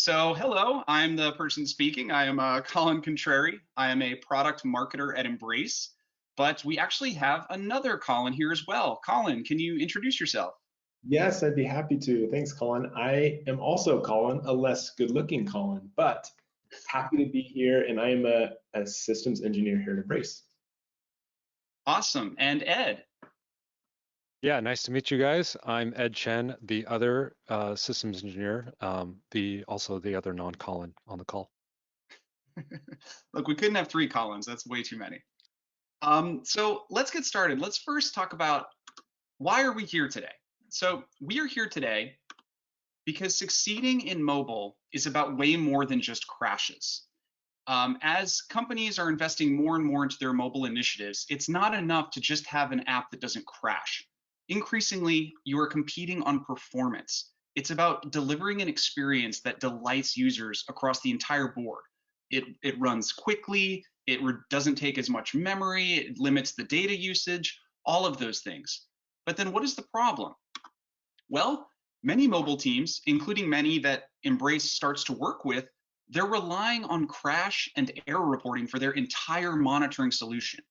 So, hello, I'm the person speaking. I am Colin Contrary. I am a product marketer at Embrace, but we actually have another Colin here as well. Colin, can you introduce yourself? Yes, I'd be happy to. Thanks, Colin. I am also Colin, a less good-looking Colin, but happy to be here, and I am a systems engineer here at Embrace. Awesome. And Ed. Yeah, nice to meet you guys. I'm Ed Chen, the other systems engineer, also the other non-Colin on the call. Look, we couldn't have three Collins. That's way too many. So let's get started. Let's first talk about why are we here today? So we are here today because succeeding in mobile is about way more than just crashes. As companies are investing more and more into their mobile initiatives, it's not enough to just have an app that doesn't crash. Increasingly, you are competing on performance. It's about delivering an experience that delights users across the entire board. It runs quickly, doesn't take as much memory, it limits the data usage, all of those things. But then what is the problem? Well, many mobile teams, including many that Embrace starts to work with, they're relying on crash and error reporting for their entire monitoring solution.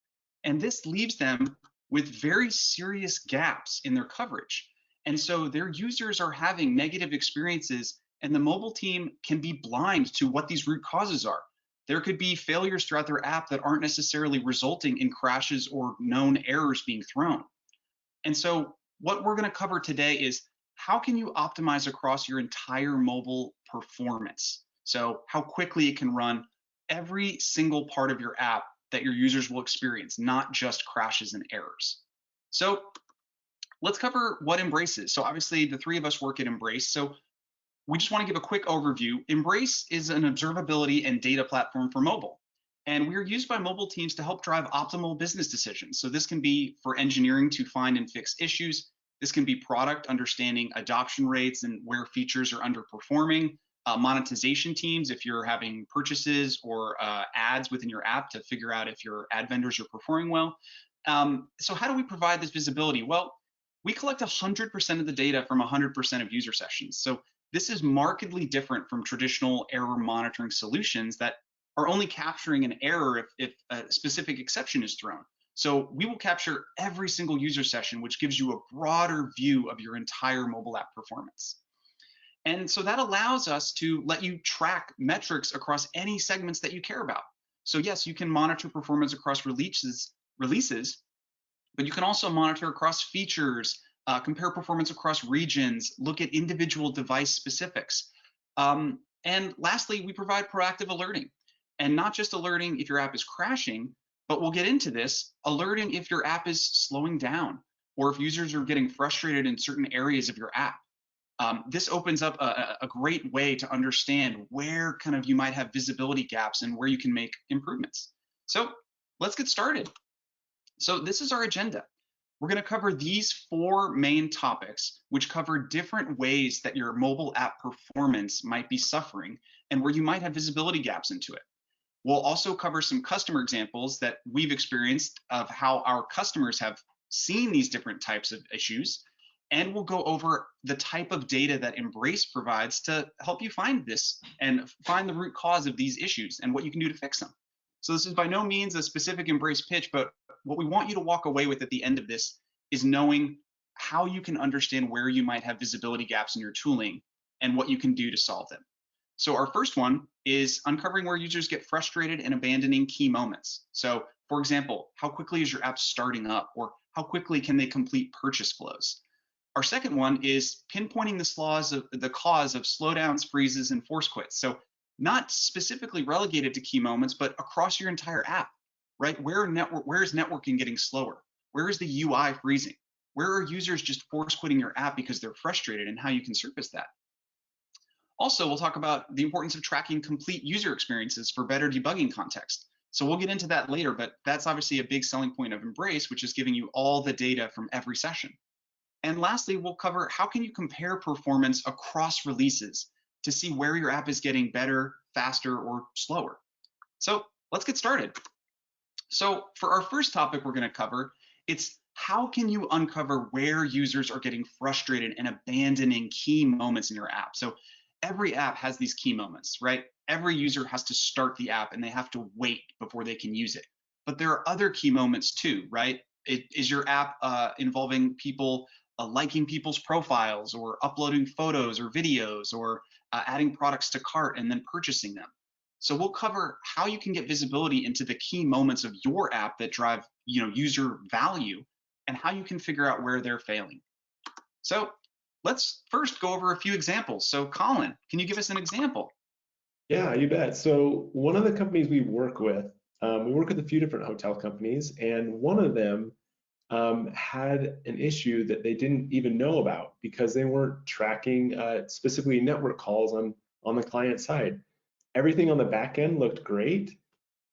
And this leaves them with very serious gaps in their coverage. And so their users are having negative experiences, and the mobile team can be blind to what these root causes are. There could be failures throughout their app that aren't necessarily resulting in crashes or known errors being thrown. And so what we're going to cover today is how can you optimize across your entire mobile performance? So how quickly it can run every single part of your app that your users will experience, not just crashes and errors. So let's cover what Embrace is. So obviously the three of us work at Embrace. So we just want to give a quick overview. Embrace is an observability and data platform for mobile. And we're used by mobile teams to help drive optimal business decisions. So this can be for engineering to find and fix issues. This can be product understanding adoption rates and where features are underperforming. Monetization teams, if you're having purchases or ads within your app to figure out if your ad vendors are performing well. So how do we provide this visibility? Well, we collect 100% of the data from 100% of user sessions. So this is markedly different from traditional error monitoring solutions that are only capturing an error if a specific exception is thrown. So we will capture every single user session, which gives you a broader view of your entire mobile app performance. And so that allows us to let you track metrics across any segments that you care about. So yes, you can monitor performance across releases, but you can also monitor across features, compare performance across regions, look at individual device specifics. And lastly, we provide proactive alerting, and not just alerting if your app is crashing, but we'll get into this, alerting if your app is slowing down or if users are getting frustrated in certain areas of your app. This opens up a great way to understand where kind of you might have visibility gaps and where you can make improvements. So let's get started. So this is our agenda. We're going to cover these four main topics, which cover different ways that your mobile app performance might be suffering and where you might have visibility gaps into it. We'll also cover some customer examples that we've experienced of how our customers have seen these different types of issues. And we'll go over the type of data that Embrace provides to help you find this and find the root cause of these issues and what you can do to fix them. So this is by no means a specific Embrace pitch, but what we want you to walk away with at the end of this is knowing how you can understand where you might have visibility gaps in your tooling and what you can do to solve them. So our first one is uncovering where users get frustrated and abandoning key moments. So for example, how quickly is your app starting up, or how quickly can they complete purchase flows? Our second one is pinpointing the cause of slowdowns, freezes, and force quits. So not specifically relegated to key moments, but across your entire app, right? Where is networking getting slower? Where is the UI freezing? Where are users just force quitting your app because they're frustrated, and how you can surface that? Also, we'll talk about the importance of tracking complete user experiences for better debugging context. So we'll get into that later, but that's obviously a big selling point of Embrace, which is giving you all the data from every session. And lastly, we'll cover how can you compare performance across releases to see where your app is getting better, faster, or slower. So let's get started. So for our first topic we're going to cover, it's how can you uncover where users are getting frustrated and abandoning key moments in your app. So every app has these key moments, right? Every user has to start the app and they have to wait before they can use it. But there are other key moments too, right? Is your app involving people liking people's profiles or uploading photos or videos or adding products to cart and then purchasing them? So we'll cover how you can get visibility into the key moments of your app that drive, user value, and how you can figure out where they're failing. So let's first go over a few examples. So Colin, can you give us an example? Yeah, you bet. So one of the companies we work with a few different hotel companies, and one of them had an issue that they didn't even know about because they weren't tracking specifically network calls on the client side. Everything on the back end looked great,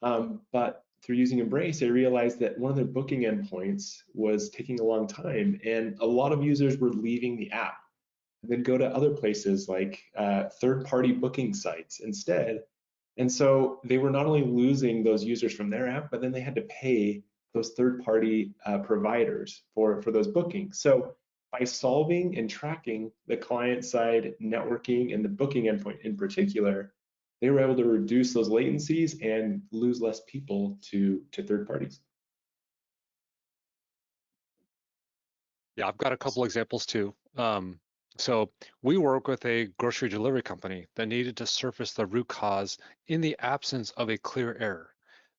but through using Embrace, they realized that one of their booking endpoints was taking a long time, and a lot of users were leaving the app and then go to other places like third-party booking sites instead. And so they were not only losing those users from their app, but then they had to pay those third-party providers for those bookings. So by solving and tracking the client-side networking and the booking endpoint in particular, they were able to reduce those latencies and lose less people to third parties. Yeah, I've got a couple examples too. So we work with a grocery delivery company that needed to surface the root cause in the absence of a clear error.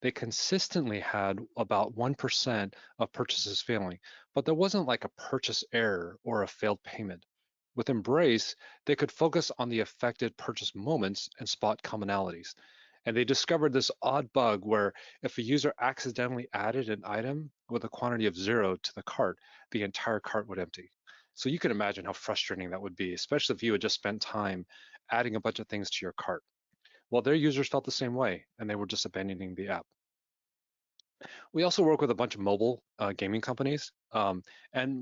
They consistently had about 1% of purchases failing, but there wasn't like a purchase error or a failed payment. With Embrace, they could focus on the affected purchase moments and spot commonalities. And they discovered this odd bug where if a user accidentally added an item with a quantity of 0 to the cart, the entire cart would empty. So you can imagine how frustrating that would be, especially if you had just spent time adding a bunch of things to your cart. Well, their users felt the same way, and they were just abandoning the app. We also work with a bunch of mobile gaming companies, and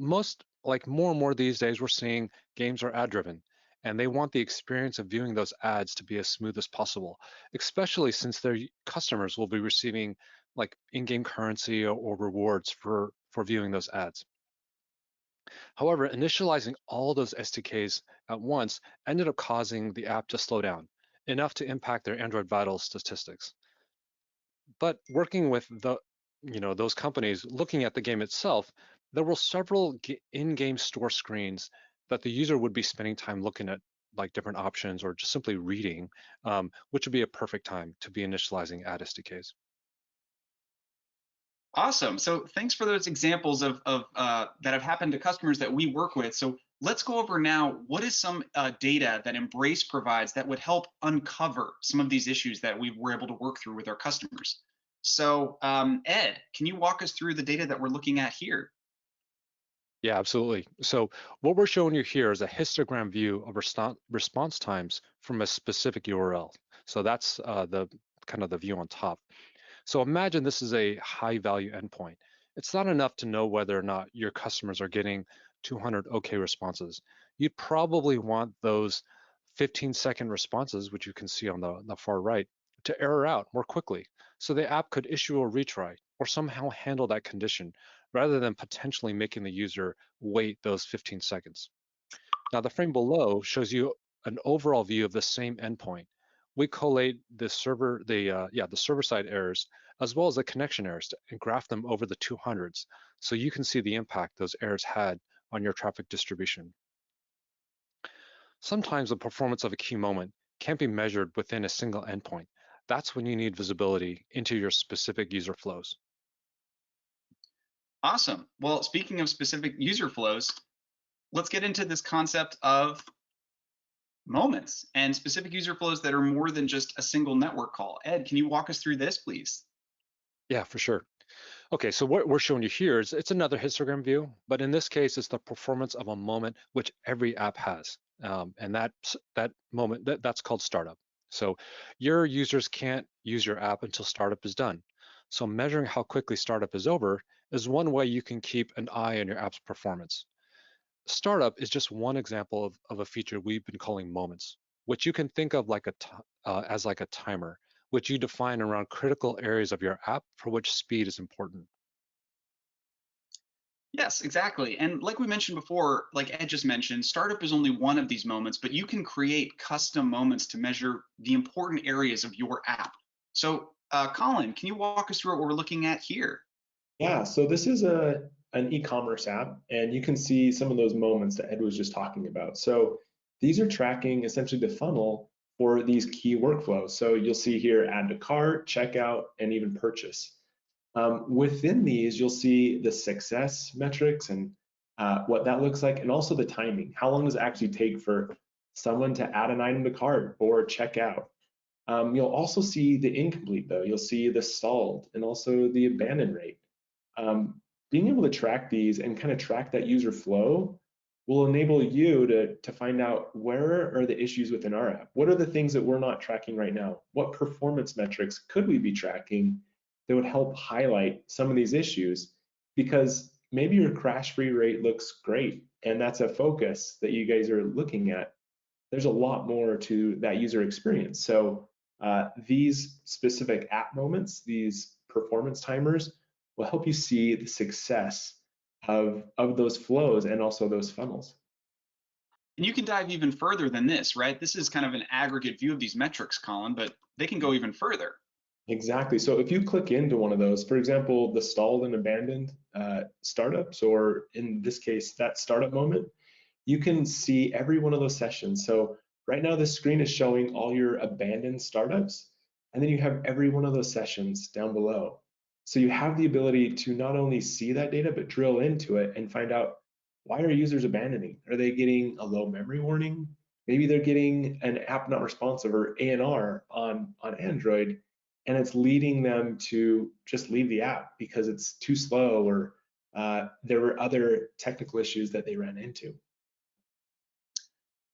more and more these days, we're seeing games are ad-driven, and they want the experience of viewing those ads to be as smooth as possible, especially since their customers will be receiving like in-game currency or rewards for viewing those ads. However, initializing all those SDKs at once ended up causing the app to slow down, enough to impact their Android Vital statistics. But working with those companies, looking at the game itself, there were several in-game store screens that the user would be spending time looking at like different options or just simply reading, which would be a perfect time to be initializing ad SDKs. Awesome. So thanks for those examples of that have happened to customers that we work with. So let's go over now, what is some data that Embrace provides that would help uncover some of these issues that we were able to work through with our customers? So Ed, can you walk us through the data that we're looking at here? Yeah, absolutely. So what we're showing you here is a histogram view of response times from a specific URL. So that's the kind of the view on top. So imagine this is a high value endpoint. It's not enough to know whether or not your customers are getting 200 OK responses. You'd probably want those 15-second responses, which you can see on the far right, to error out more quickly. So the app could issue a retry or somehow handle that condition rather than potentially making the user wait those 15 seconds. Now the frame below shows you an overall view of the same endpoint. We collate the server-side errors as well as the connection errors and graph them over the 200s, so you can see the impact those errors had on your traffic distribution. Sometimes the performance of a key moment can't be measured within a single endpoint. That's when you need visibility into your specific user flows. Awesome. Well, speaking of specific user flows, let's get into this concept of moments and specific user flows that are more than just a single network call. Ed, can you walk us through this, please? Yeah, for sure. Okay, so what we're showing you here is it's another histogram view, but in this case, it's the performance of a moment which every app has. And that moment, that's called startup. So your users can't use your app until startup is done. So measuring how quickly startup is over is one way you can keep an eye on your app's performance. Startup is just one example of a feature we've been calling moments, which you can think of like as like a timer, which you define around critical areas of your app for which speed is important. Yes, exactly. And like we mentioned before, like Ed just mentioned, startup is only one of these moments, but you can create custom moments to measure the important areas of your app. So, Colin, can you walk us through what we're looking at here? Yeah, so this is an e-commerce app, and you can see some of those moments that Ed was just talking about. So these are tracking essentially the funnel for these key workflows. So you'll see here add to cart, checkout, and even purchase. Within these, you'll see the success metrics and what that looks like, and also the timing. How long does it actually take for someone to add an item to cart or check out? You'll also see the incomplete though. You'll see the stalled and also the abandon rate. Being able to track these and kind of track that user flow will enable you to find out where are the issues within our app. What are the things that we're not tracking right now? What performance metrics could we be tracking that would help highlight some of these issues? Because maybe your crash free rate looks great and that's a focus that you guys are looking at. There's a lot more to that user experience. So these specific app moments, these performance timers, will help you see the success of those flows and also those funnels. And you can dive even further than this, right? This is kind of an aggregate view of these metrics, Colin, but they can go even further. Exactly. So if you click into one of those, for example, the stalled and abandoned startups, or in this case, that startup moment, you can see every one of those sessions. So right now, the screen is showing all your abandoned startups, and then you have every one of those sessions down below. So you have the ability to not only see that data, but drill into it and find out, why are users abandoning? Are they getting a low memory warning? Maybe they're getting an app not responsive or ANR on Android, and it's leading them to just leave the app because it's too slow, or there were other technical issues that they ran into.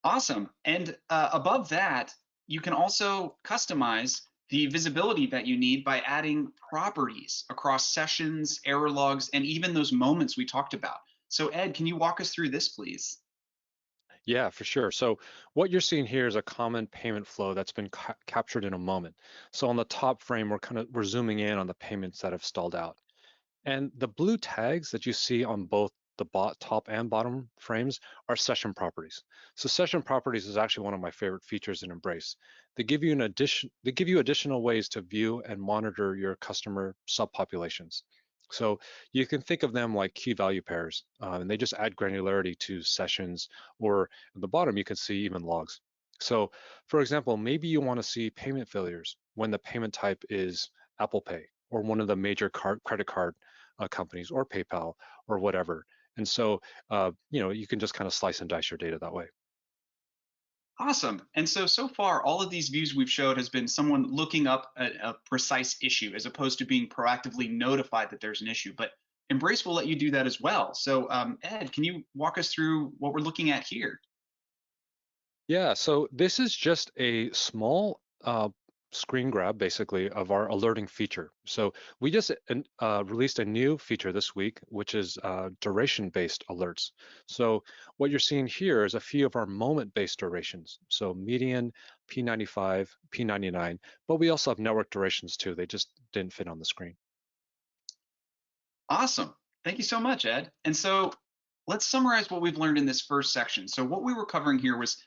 Awesome. And above that, you can also customize the visibility that you need by adding properties across sessions, error logs, and even those moments we talked about. So, Ed, can you walk us through this, please? Yeah, for sure. So what you're seeing here is a common payment flow that's been captured in a moment. So on the top frame, we're zooming in on the payments that have stalled out. And the blue tags that you see on both the top and bottom frames are session properties. So session properties is actually one of my favorite features in Embrace. They give you additional ways to view and monitor your customer subpopulations. So you can think of them like key value pairs, and they just add granularity to sessions, or at the bottom, you can see even logs. So for example, maybe you want to see payment failures when the payment type is Apple Pay or one of the major credit card companies or PayPal or whatever. And so, you can just kind of slice and dice your data that way. Awesome. And so far, all of these views we've showed has been someone looking up a precise issue as opposed to being proactively notified that there's an issue. But Embrace will let you do that as well. So, Ed, can you walk us through what we're looking at here? Yeah, so this is just a small screen grab basically of our alerting feature. So we just released a new feature this week, which is duration-based alerts. So what you're seeing here is a few of our moment-based durations. So median, P95, P99, but we also have network durations too. They just didn't fit on the screen. Awesome. Thank you so much, Ed. And so let's summarize what we've learned in this first section. So what we were covering here was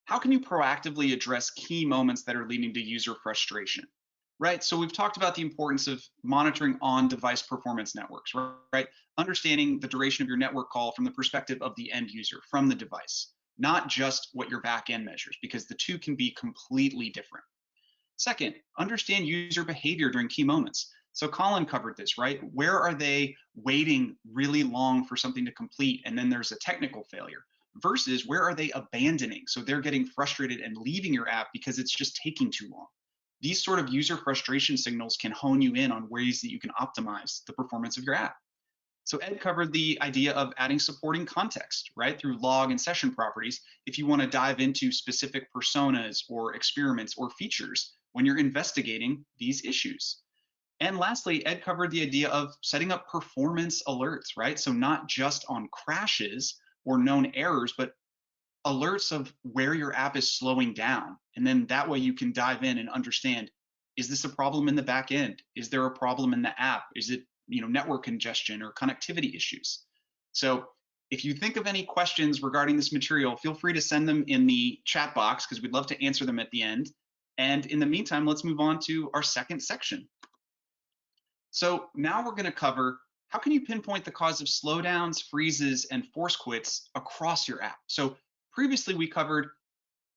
how can you proactively address key moments that are leading to user frustration, right? So we've talked about the importance of monitoring on-device performance networks, right? Understanding the duration of your network call from the perspective of the end user, from the device, not just what your backend measures, because the two can be completely different. Second, understand user behavior during key moments. So Colin covered this, right? Where are they waiting really long for something to complete and then there's a technical failure versus where are they abandoning? So they're getting frustrated and leaving your app because it's just taking too long. These sort of user frustration signals can hone you in on ways that you can optimize the performance of your app. So Ed covered the idea of adding supporting context, right, through log and session properties if you want to dive into specific personas or experiments or features when you're investigating these issues. And lastly, Ed covered the idea of setting up performance alerts, right? So not just on crashes or known errors, but alerts of where your app is slowing down. And then that way you can dive in and understand, is this a problem in the back end? Is there a problem in the app? Is it, network congestion or connectivity issues? So if you think of any questions regarding this material, feel free to send them in the chat box because we'd love to answer them at the end. And in the meantime, let's move on to our second section. So now we're going to cover how can you pinpoint the cause of slowdowns, freezes, and force quits across your app. So previously we covered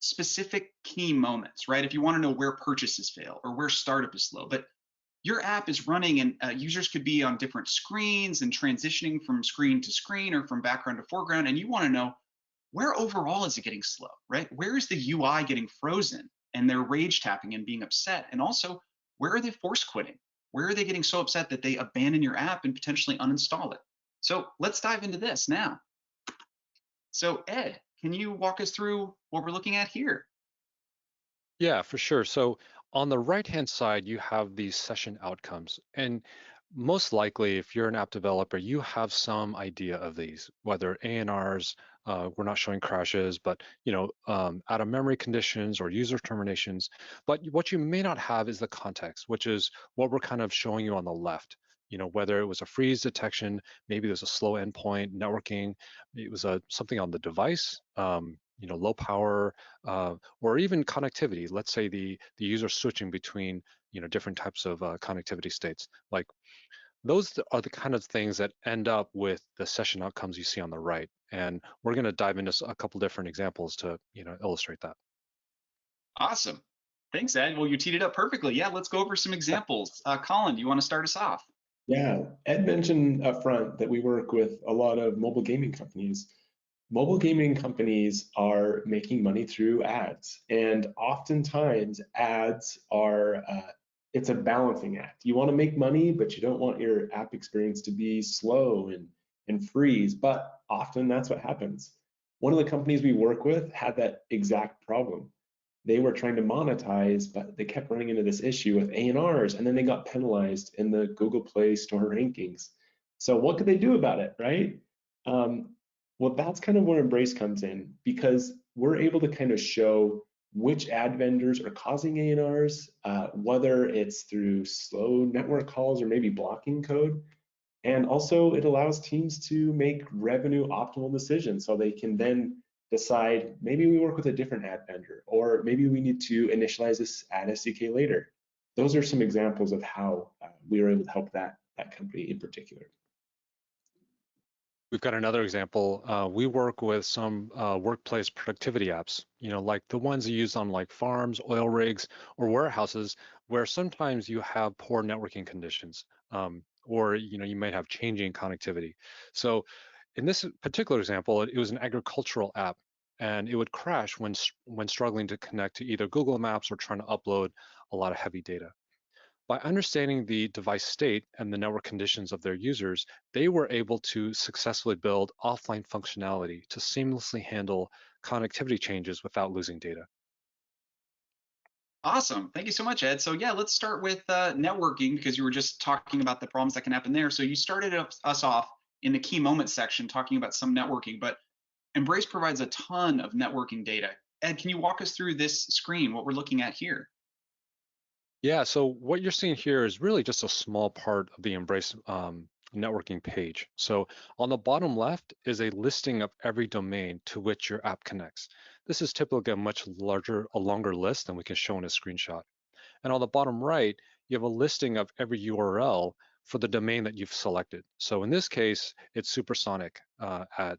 specific key moments, right? If you want to know where purchases fail or where startup is slow, but your app is running and users could be on different screens and transitioning from screen to screen or from background to foreground. And you want to know where overall is it getting slow, right? Where is the UI getting frozen and they're rage tapping and being upset? And also, where are they force quitting? Where are they getting so upset that they abandon your app and potentially uninstall it? So let's dive into this now. So Ed, can you walk us through what we're looking at here? Yeah, for sure. So on the right-hand side, you have these session outcomes. And most likely, if you're an app developer, you have some idea of these, whether ANRs, we're not showing crashes, but out of memory conditions or user terminations. But what you may not have is the context, which is what we're kind of showing you on the left. Whether it was a freeze detection, maybe there's a slow endpoint networking, it was something on the device, low power, or even connectivity. Let's say the user switching between different types of connectivity states. Like those are the kind of things that end up with the session outcomes you see on the right. And we're going to dive into a couple different examples to illustrate that. Awesome. Thanks, Ed. Well, you teed it up perfectly. Yeah, let's go over some examples. Colin, do you want to start us off? Yeah, Ed mentioned up front that we work with a lot of mobile gaming companies. Mobile gaming companies are making money through ads, and oftentimes ads are it's a balancing act. You want to make money, but you don't want your app experience to be slow and freeze, but often that's what happens. One of the companies we work with had that exact problem. They were trying to monetize, but they kept running into this issue with ANRs, and then they got penalized in the Google Play Store rankings. So what could they do about it, right? Well, that's kind of where Embrace comes in, because we're able to kind of show which ad vendors are causing ANRs, whether it's through slow network calls or maybe blocking code. And also it allows teams to make revenue optimal decisions, so they can then decide maybe we work with a different ad vendor, or maybe we need to initialize this ad SDK later. Those are some examples of how we were able to help that company in particular. We've got another example. We work with some workplace productivity apps, like the ones you use on like farms, oil rigs, or warehouses, where sometimes you have poor networking conditions, or you might have changing connectivity. So in this particular example, it was an agricultural app, and it would crash when struggling to connect to either Google Maps or trying to upload a lot of heavy data. By understanding the device state and the network conditions of their users, they were able to successfully build offline functionality to seamlessly handle connectivity changes without losing data. Awesome. Thank you so much, Ed. So yeah, let's start with networking because you were just talking about the problems that can happen there. So you started us off in the key moments section talking about some networking, but Embrace provides a ton of networking data. Ed, can you walk us through this screen, what we're looking at here? Yeah, so what you're seeing here is really just a small part of the Embrace networking page. So on the bottom left is a listing of every domain to which your app connects. This is typically a longer list than we can show in a screenshot. And on the bottom right, you have a listing of every URL for the domain that you've selected. So in this case, it's supersonic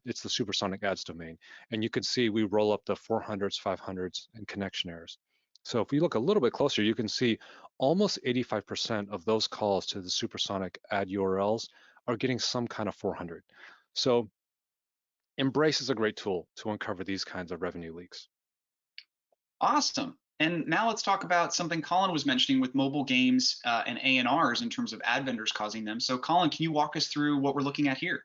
it's the supersonic ads domain. And you can see we roll up the 400s, 500s, and connection errors. So if we look a little bit closer, you can see almost 85% of those calls to the supersonic ad URLs are getting some kind of 400. So Embrace is a great tool to uncover these kinds of revenue leaks. Awesome. And now let's talk about something Colin was mentioning with mobile games and ANRs in terms of ad vendors causing them. So Colin, can you walk us through what we're looking at here?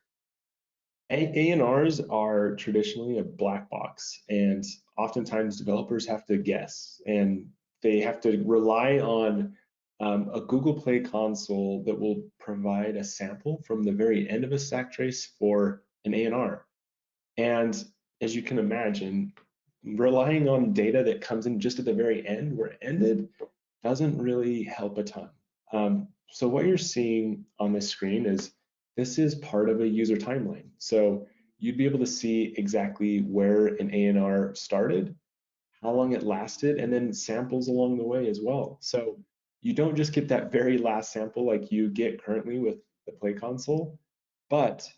ANRs are traditionally a black box, and oftentimes developers have to guess, and they have to rely on a Google Play console that will provide a sample from the very end of a stack trace for an ANR. And as you can imagine, relying on data that comes in just at the very end where it ended doesn't really help a ton. So what you're seeing on this screen is this is part of a user timeline. So you'd be able to see exactly where an ANR started, how long it lasted, and then samples along the way as well. So you don't just get that very last sample like you get currently with the Play Console, but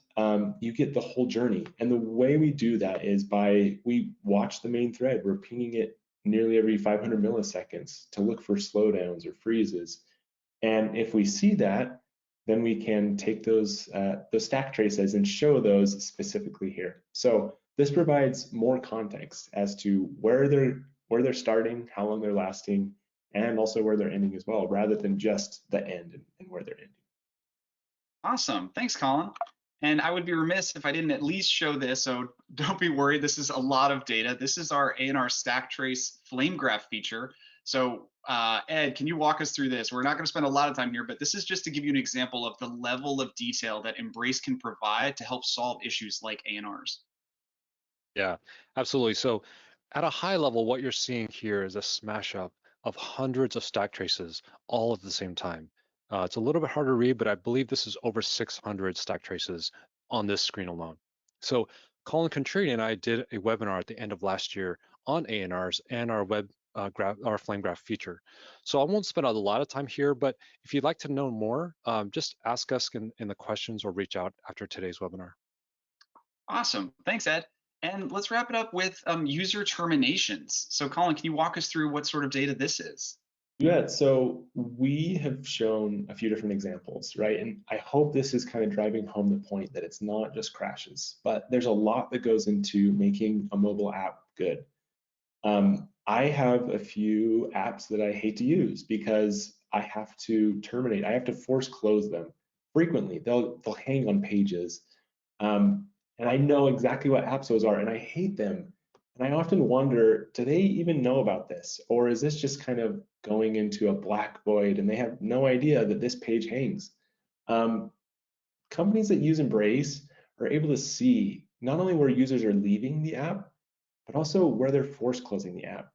you get the whole journey. And the way we do that is we watch the main thread. We're pinging it nearly every 500 milliseconds to look for slowdowns or freezes. And if we see that, then we can take those stack traces and show those specifically here. So this provides more context as to where they're starting, how long they're lasting, and also where they're ending as well, rather than just the end and where they're ending. Awesome. Thanks, Colin. And I would be remiss if I didn't at least show this, so don't be worried. This is a lot of data. This is our ANR stack trace flame graph feature. So Ed, can you walk us through this? We're not going to spend a lot of time here, but this is just to give you an example of the level of detail that Embrace can provide to help solve issues like ANRs. Yeah, absolutely. So at a high level, what you're seeing here is a smash up of hundreds of stack traces all at the same time. It's a little bit hard to read, but I believe this is over 600 stack traces on this screen alone. So Colin Contrini and I did a webinar at the end of last year on ANRs and our our flame graph feature. So I won't spend a lot of time here, but if you'd like to know more, just ask us in the questions or reach out after today's webinar. Awesome. Thanks, Ed. And let's wrap it up with user terminations. So Colin, can you walk us through what sort of data this is? Yeah, so we have shown a few different examples, right? And I hope this is kind of driving home the point that it's not just crashes, but there's a lot that goes into making a mobile app good. I have a few apps that I hate to use because I have to terminate, I have to force close them frequently. They'll hang on pages. And I know exactly what apps those are, and I hate them. And I often wonder, do they even know about this? Or is this just kind of going into a black void and they have no idea that this page hangs? Companies that use Embrace are able to see not only where users are leaving the app, but also where they're force closing the app.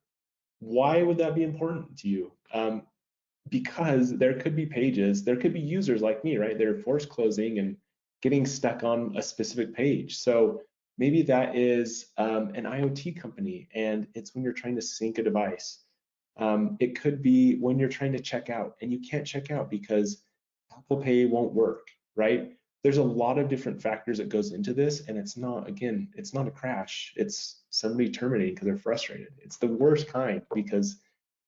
Why would that be important to you? Because there could be pages, there could be users like me, right? They're force closing and getting stuck on a specific page. So maybe that is an IoT company and it's when you're trying to sync a device. It could be when you're trying to check out and you can't check out because Apple Pay won't work, right? There's a lot of different factors that goes into this, and it's not, again, it's not a crash. It's somebody terminating because they're frustrated. It's the worst kind because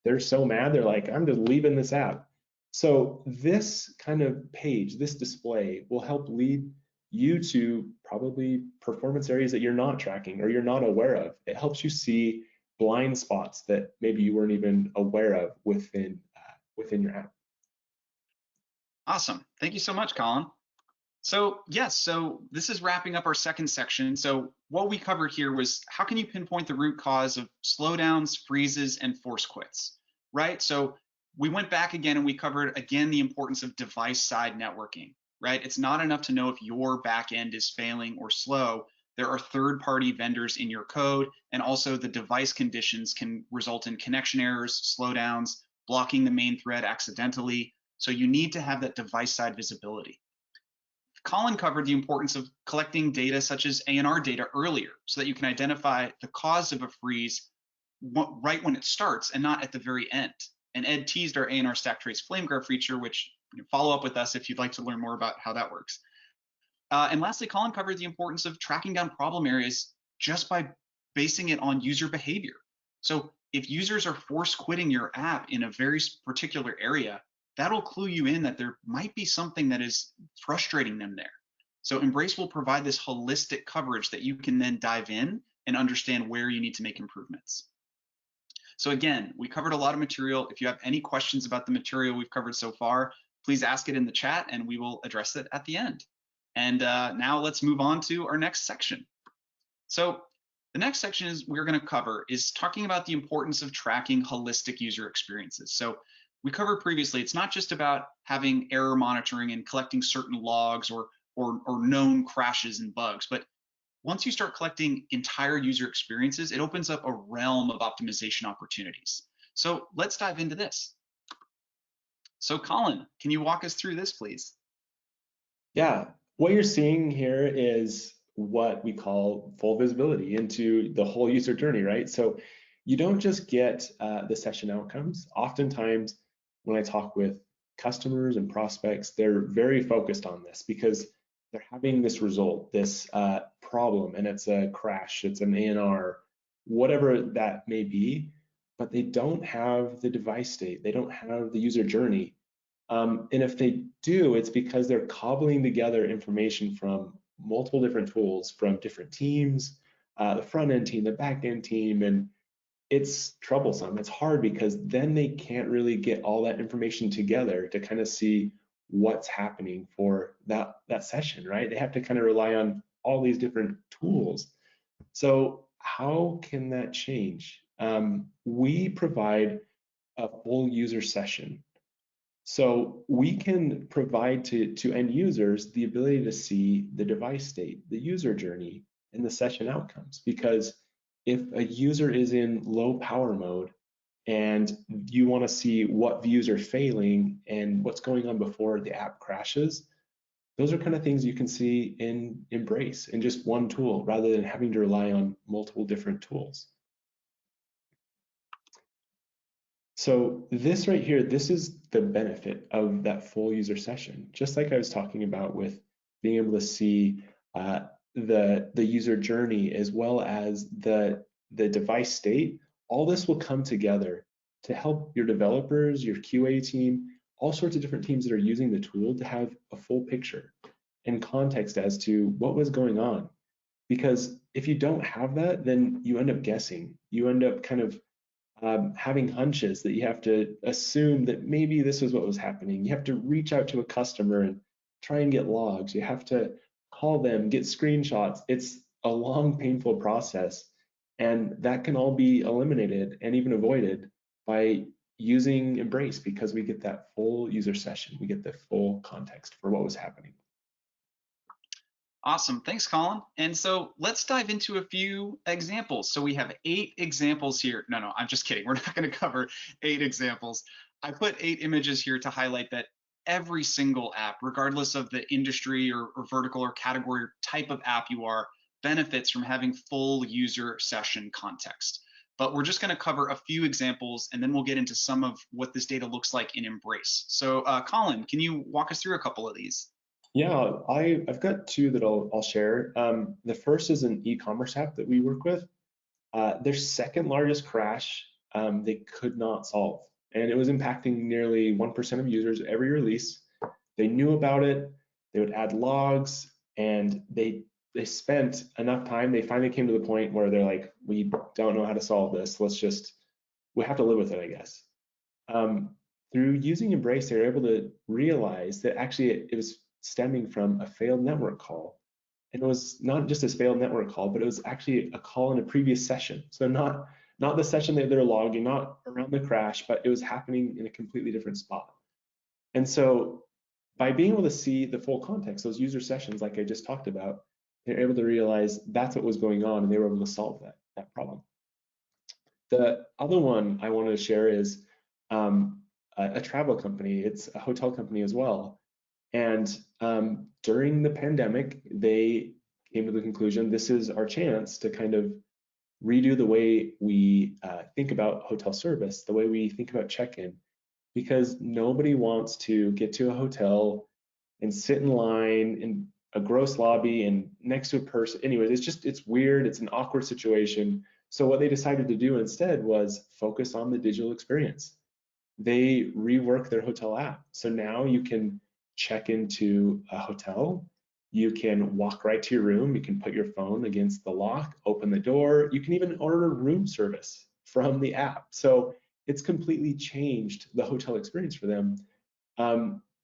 they're so mad, they're like, I'm just leaving this app. So this kind of page, this display will help lead you to probably performance areas that you're not tracking or you're not aware of. It helps you see blind spots that maybe you weren't even aware of within your app. Awesome. Thank you so much, Colin. So yes, so this is wrapping up our second section. So what we covered here was how can you pinpoint the root cause of slowdowns, freezes, and force quits, right? So we went back again and we covered again the importance of device-side networking, right? It's not enough to know if your back end is failing or slow. There are third-party vendors in your code, and also the device conditions can result in connection errors, slowdowns, blocking the main thread accidentally. So you need to have that device-side visibility. Colin covered the importance of collecting data such as ANR data earlier so that you can identify the cause of a freeze right when it starts and not at the very end. And Ed teased our ANR stack trace flame graph feature, which follow up with us if you'd like to learn more about how that works. And lastly, Colin covered the importance of tracking down problem areas just by basing it on user behavior. So if users are force quitting your app in a very particular area, that'll clue you in that there might be something that is frustrating them there. So Embrace will provide this holistic coverage that you can then dive in and understand where you need to make improvements. So again, we covered a lot of material. If you have any questions about the material we've covered so far, please ask it in the chat and we will address it at the end. And now let's move on to our next section. So the next section we're going to cover is talking about the importance of tracking holistic user experiences. So we covered previously, it's not just about having error monitoring and collecting certain logs or known crashes and bugs, but once you start collecting entire user experiences, it opens up a realm of optimization opportunities. So let's dive into this. So Colin, can you walk us through this, please? Yeah, What you're seeing here is what we call full visibility into the whole user journey, right? So you don't just get the session outcomes. Oftentimes, when I talk with customers and prospects, they're very focused on this because they're having this result, this problem, and it's a crash, it's an ANR, whatever that may be, but they don't have the device state, they don't have the user journey. And if they do, it's because they're cobbling together information from multiple different tools from different teams, the front end team, the back end team, and it's troublesome. It's hard because then they can't really get all that information together to kind of see what's happening for that session, right? They have to kind of rely on all these different tools. So how can that change? We provide a full user session. So we can provide to end users the ability to see the device state, the user journey, and the session outcomes. Because if a user is in low power mode and you want to see what views are failing and what's going on before the app crashes, those are kind of things you can see in Embrace in just one tool rather than having to rely on multiple different tools. So this right here, this is the benefit of that full user session. Just like I was talking about with being able to see the user journey as well as the device state, all this will come together to help your developers, your QA team, all sorts of different teams that are using the tool to have a full picture and context as to what was going on. Because if you don't have that, then you end up guessing. You end up kind of having hunches that you have to assume that maybe this is what was happening. You have to reach out to a customer and try and get logs. You have to call them, get screenshots. It's a long, painful process. And that can all be eliminated and even avoided by using Embrace because we get that full user session. We get the full context for what was happening. Awesome. Thanks, Colin. And so let's dive into a few examples. So we have 8 examples here. No, I'm just kidding. We're not going to cover 8 examples. I put 8 images here to highlight that every single app, regardless of the industry or vertical or category or type of app you are, benefits from having full user session context. But we're just going to cover a few examples, and then we'll get into some of what this data looks like in Embrace. So Colin, can you walk us through a couple of these? Yeah, I've got 2 that I'll share. The first is an e-commerce app that we work with. Their second largest crash they could not solve, and it was impacting nearly 1% of users every release. They knew about it. They would add logs, and they spent enough time. They finally came to the point where they're like, we don't know how to solve this. We have to live with it, I guess. Through using Embrace, they were able to realize that actually it was stemming from a failed network call. And it was not just a failed network call, but it was actually a call in a previous session. So not the session that they're logging, not around the crash, but it was happening in a completely different spot. And so by being able to see the full context, those user sessions, like I just talked about, they're able to realize that's what was going on, and they were able to solve that problem. The other one I wanted to share is a travel company. It's a hotel company as well. And during the pandemic, they came to the conclusion this is our chance to kind of redo the way we think about hotel service, the way we think about check-in, because nobody wants to get to a hotel and sit in line in a gross lobby and next to a person. Anyways, it's weird. It's an awkward situation. So what they decided to do instead was focus on the digital experience. They reworked their hotel app. So now you can check into a hotel, you can walk right to your room, you can put your phone against the lock, open the door, you can even order room service from the app. So it's completely changed the hotel experience for them.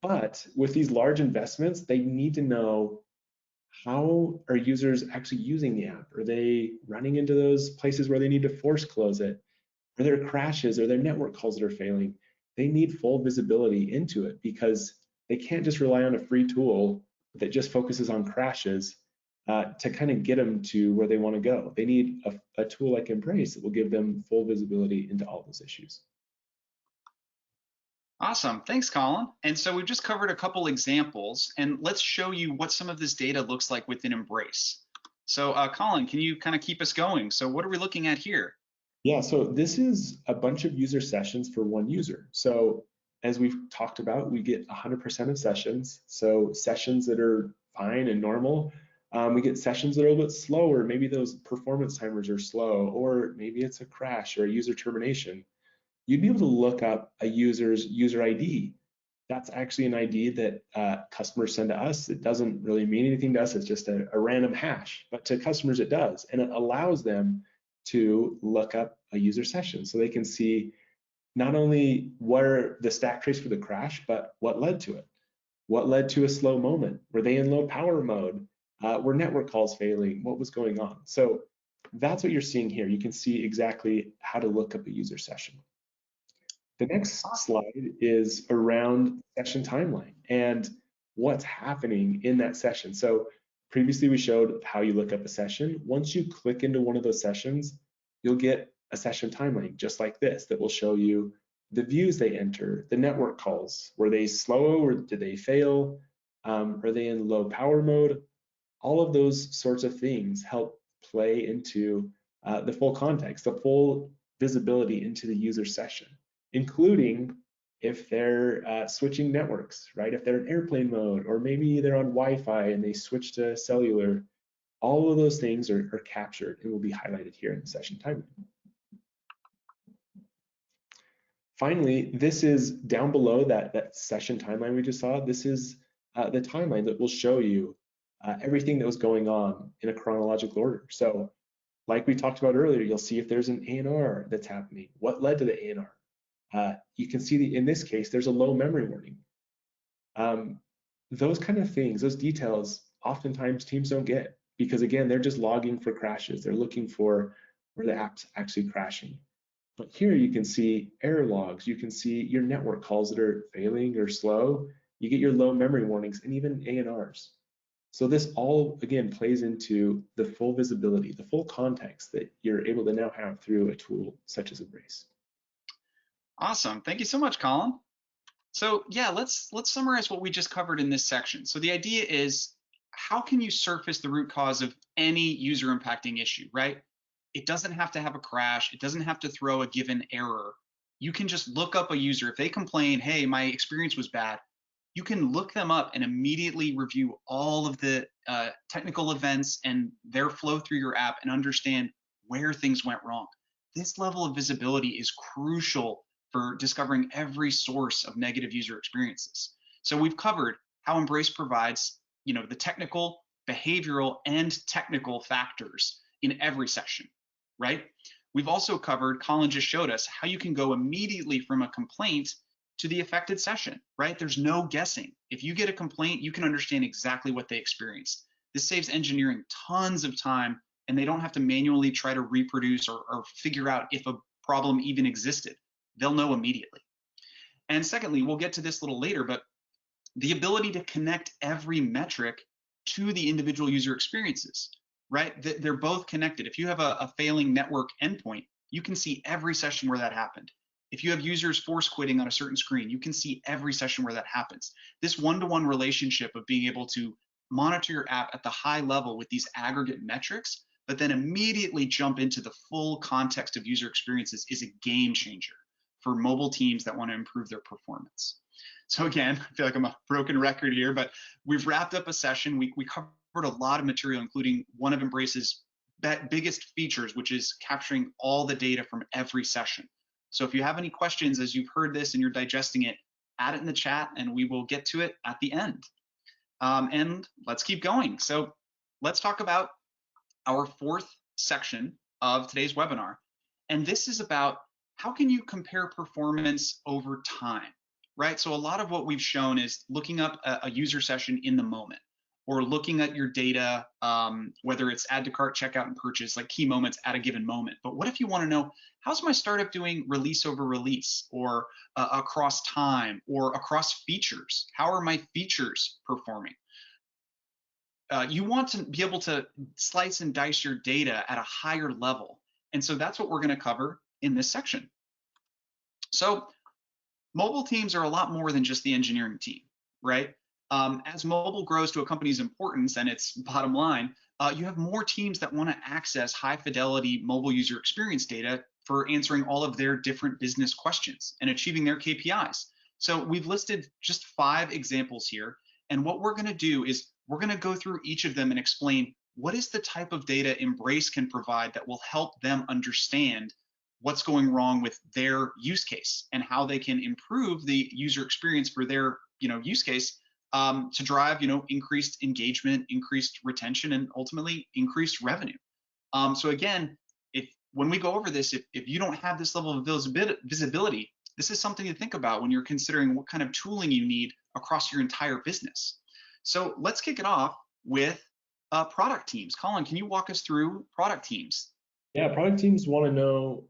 But with these large investments, they need to know how are users actually using the app? Are they running into those places where they need to force close it? Are there crashes? Are there network calls that are failing? They need full visibility into it because they can't just rely on a free tool that just focuses on crashes to kind of get them to where they want to go. They need a tool like Embrace that will give them full visibility into all those issues. Awesome. Thanks, Colin. And so we've just covered a couple examples, and let's show you what some of this data looks like within Embrace. So Colin, can you kind of keep us going? So what are we looking at here? Yeah, so this is a bunch of user sessions for one user. So as we've talked about, we get 100% of sessions. So sessions that are fine and normal. We get sessions that are a little bit slower. Maybe those performance timers are slow, or maybe it's a crash or a user termination. You'd be able to look up a user's user ID. That's actually an ID that customers send to us. It doesn't really mean anything to us. It's just a random hash, but to customers it does. And it allows them to look up a user session so they can see not only where the stack trace for the crash, but what led to it. What led to a slow moment? Were they in low power mode? Were network calls failing? What was going on? So that's what you're seeing here. You can see exactly how to look up a user session. The next slide is around session timeline and what's happening in that session. So previously we showed how you look up a session. Once you click into one of those sessions, you'll get a session timeline just like this that will show you the views they enter, the network calls. Were they slow or did they fail? Are they in low power mode? All of those sorts of things help play into the full context, the full visibility into the user session, including if they're switching networks, right? If they're in airplane mode, or maybe they're on Wi-Fi and they switch to cellular, all of those things are captured and will be highlighted here in the session timeline. Finally, this is down below that session timeline we just saw. This is the timeline that will show you everything that was going on in a chronological order. So like we talked about earlier, you'll see if there's an ANR that's happening, what led to the ANR. You can see in this case, there's a low memory warning. Those kind of things, those details, oftentimes teams don't get because again, they're just logging for crashes. They're looking for where the app's actually crashing. But here you can see error logs. You can see your network calls that are failing or slow. You get your low memory warnings and even ANRs. So this all, again, plays into the full visibility, the full context that you're able to now have through a tool such as Embrace. Awesome. Thank you so much, Colin. So yeah, let's summarize what we just covered in this section. So the idea is, how can you surface the root cause of any user impacting issue, right? It doesn't have to have a crash. It doesn't have to throw a given error. You can just look up a user. If they complain, hey, my experience was bad, you can look them up and immediately review all of the technical events and their flow through your app and understand where things went wrong. This level of visibility is crucial for discovering every source of negative user experiences. So we've covered how Embrace provides, the technical, behavioral, and technical factors in every session, right? We've also covered, Colin just showed us, how you can go immediately from a complaint to the affected session, right? There's no guessing. If you get a complaint, you can understand exactly what they experienced. This saves engineering tons of time, and they don't have to manually try to reproduce or figure out if a problem even existed. They'll know immediately. And secondly, we'll get to this a little later, but the ability to connect every metric to the individual user experiences, right? They're both connected. If you have a failing network endpoint, you can see every session where that happened. If you have users force quitting on a certain screen, you can see every session where that happens. This one-to-one relationship of being able to monitor your app at the high level with these aggregate metrics, but then immediately jump into the full context of user experiences is a game changer for mobile teams that want to improve their performance. So again, I feel like I'm a broken record here, but we've wrapped up a session. We covered a lot of material, including one of Embrace's biggest features, which is capturing all the data from every session. So if you have any questions as you've heard this and you're digesting it, add it in the chat and we will get to it at the end. And let's keep going. So let's talk about our fourth section of today's webinar. And this is about how can you compare performance over time, right? So a lot of what we've shown is looking up a user session in the moment, or looking at your data, whether it's add to cart, checkout, and purchase, like key moments at a given moment. But what if you want to know, how's my startup doing release over release, or across time, or across features? How are my features performing? You want to be able to slice and dice your data at a higher level. And so that's what we're going to cover in this section. So mobile teams are a lot more than just the engineering team, right? As mobile grows to a company's importance and its bottom line, you have more teams that want to access high fidelity mobile user experience data for answering all of their different business questions and achieving their KPIs. So we've listed just 5 examples here. And what we're going to do is we're going to go through each of them and explain what is the type of data Embrace can provide that will help them understand what's going wrong with their use case and how they can improve the user experience for their use case, to drive increased engagement, increased retention, and ultimately increased revenue. So again, when we go over this, if you don't have this level of visibility, this is something to think about when you're considering what kind of tooling you need across your entire business. So let's kick it off with product teams. Colin, can you walk us through product teams? Yeah, product teams want to know,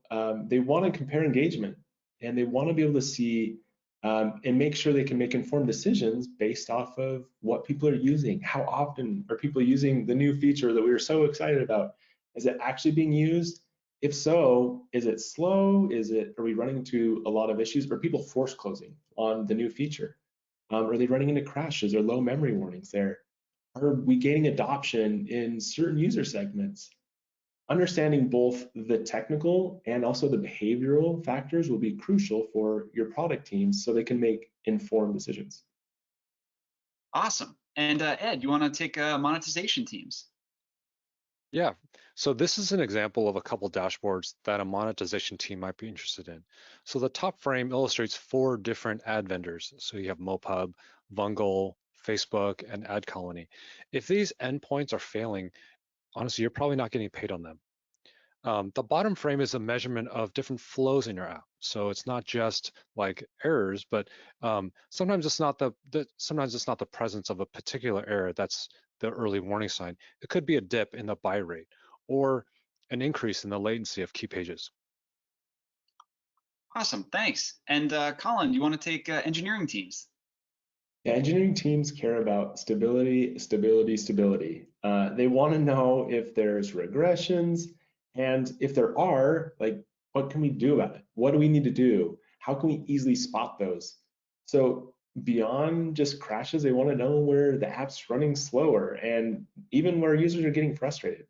they want to compare engagement, and they want to be able to see and make sure they can make informed decisions based off of what people are using. How often are people using the new feature that we were so excited about? Is it actually being used? If so, is it slow? Are we running into a lot of issues? Are people force closing on the new feature? Are they running into crashes or low memory warnings there? Are we gaining adoption in certain user segments? Understanding both the technical and also the behavioral factors will be crucial for your product teams so they can make informed decisions. Awesome. And Ed, you want to take monetization teams? Yeah, so this is an example of a couple dashboards that a monetization team might be interested in. So the top frame illustrates 4 different ad vendors. So you have MoPub, Vungle, Facebook, and Ad Colony. If these endpoints are failing, honestly, you're probably not getting paid on them. The bottom frame is a measurement of different flows in your app. So it's not just like errors, but sometimes it's not the presence of a particular error that's the early warning sign. It could be a dip in the buy rate or an increase in the latency of key pages. Awesome, thanks. And Colin, you want to take engineering teams? Yeah, engineering teams care about stability, stability, stability. They want to know if there's regressions, and if there are, like, what can we do about it? What do we need to do? How can we easily spot those? So beyond just crashes, they want to know where the app's running slower and even where users are getting frustrated.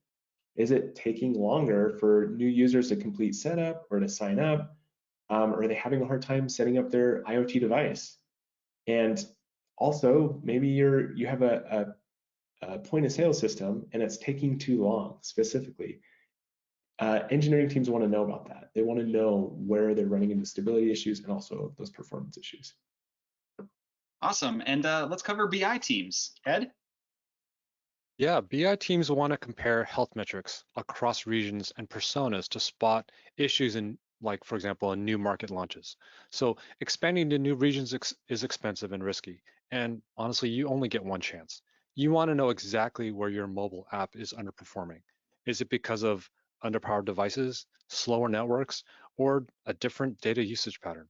Is it taking longer for new users to complete setup or to sign up? Or are they having a hard time setting up their IoT device? And also, maybe you have a point of sale system and it's taking too long specifically. Engineering teams want to know about that. They want to know where they're running into stability issues and also those performance issues. Awesome. And let's cover BI teams. Ed? Yeah, BI teams want to compare health metrics across regions and personas to spot issues in, like, for example, in new market launches. So expanding to new regions is expensive and risky. And honestly, you only get one chance. You want to know exactly where your mobile app is underperforming. Is it because of underpowered devices, slower networks, or a different data usage pattern?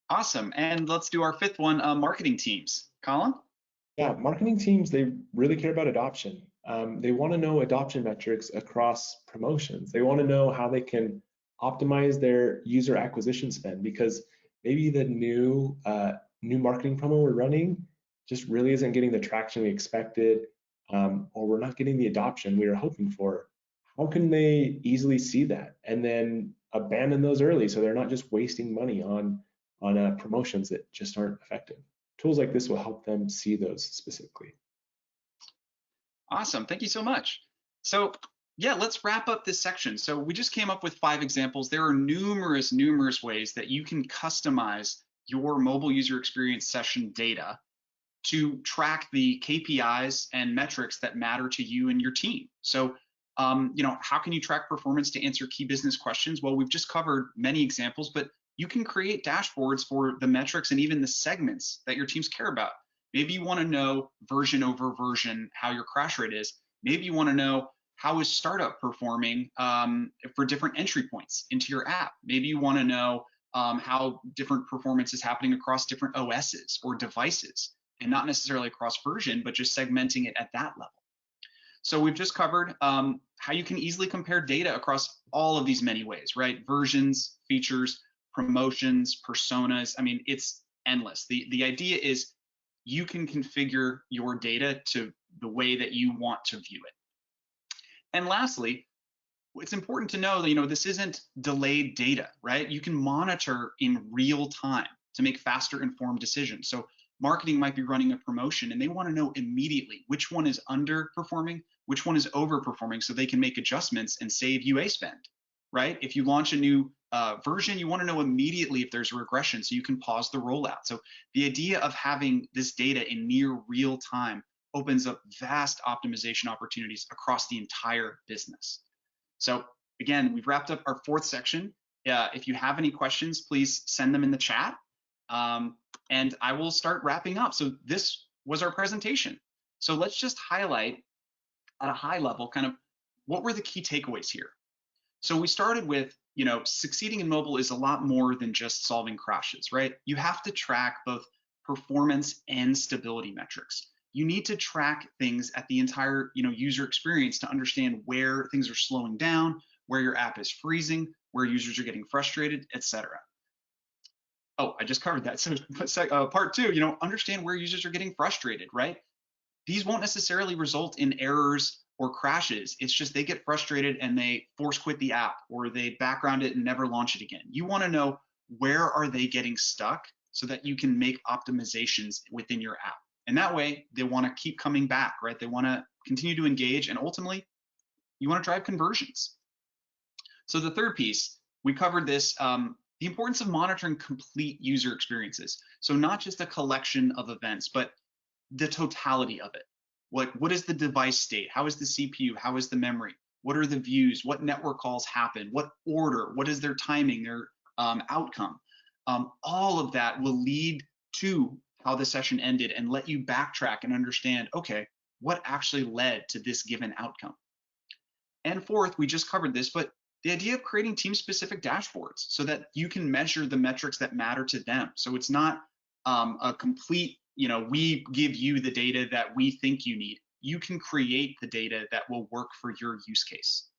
Awesome. And let's do our 5th one, marketing teams. Colin? Yeah, marketing teams, they really care about adoption. They want to know adoption metrics across promotions. They want to know how they can optimize their user acquisition spend, because maybe the new marketing promo we're running just really isn't getting the traction we expected, or we're not getting the adoption we were hoping for. How can they easily see that and then abandon those early so they're not just wasting money on promotions that just aren't effective? Tools like this will help them see those specifically. Awesome. Thank you so much. So yeah, let's wrap up this section. So we just came up with 5 examples. There are numerous ways that you can customize your mobile user experience session data to track the KPIs and metrics that matter to you and your team. So, how can you track performance to answer key business questions? Well, we've just covered many examples, but you can create dashboards for the metrics and even the segments that your teams care about. Maybe you want to know version over version how your crash rate is. Maybe you want to know how is startup performing for different entry points into your app. Maybe you want to know how different performance is happening across different OSs or devices, and not necessarily across version, but just segmenting it at that level. So we've just covered how you can easily compare data across all of these many ways, right? Versions, features, promotions, personas. I mean, it's endless. The idea is you can configure your data to the way that you want to view it. And lastly, it's important to know that, this isn't delayed data, right? You can monitor in real time to make faster informed decisions. So marketing might be running a promotion and they want to know immediately which one is underperforming, which one is overperforming, so they can make adjustments and save UA spend, right? If you launch a new version, you want to know immediately if there's a regression so you can pause the rollout. So the idea of having this data in near real time opens up vast optimization opportunities across the entire business. So again, we've wrapped up our 4th section. If you have any questions, please send them in the chat. And I will start wrapping up. So this was our presentation. So let's just highlight at a high level kind of what were the key takeaways here. So we started with, succeeding in mobile is a lot more than just solving crashes, right? You have to track both performance and stability metrics. You need to track things at the entire, user experience to understand where things are slowing down, where your app is freezing, where users are getting frustrated, etc. Oh, I just covered that. So part 2, understand where users are getting frustrated, right? These won't necessarily result in errors or crashes. It's just they get frustrated and they force quit the app or they background it and never launch it again. You want to know where are they getting stuck so that you can make optimizations within your app. And that way they want to keep coming back, right? They want to continue to engage, and ultimately you want to drive conversions. So the 3rd piece, we covered this, the importance of monitoring complete user experiences. So not just a collection of events, but the totality of it. Like, what is the device state? How is the CPU? How is the memory? What are the views? What network calls happen? What order? What is their timing, their outcome? All of that will lead to how the session ended and let you backtrack and understand, okay, what actually led to this given outcome? And 4th, we just covered this, but the idea of creating team-specific dashboards so that you can measure the metrics that matter to them. So it's not a complete, we give you the data that we think you need. You can create the data that will work for your use case.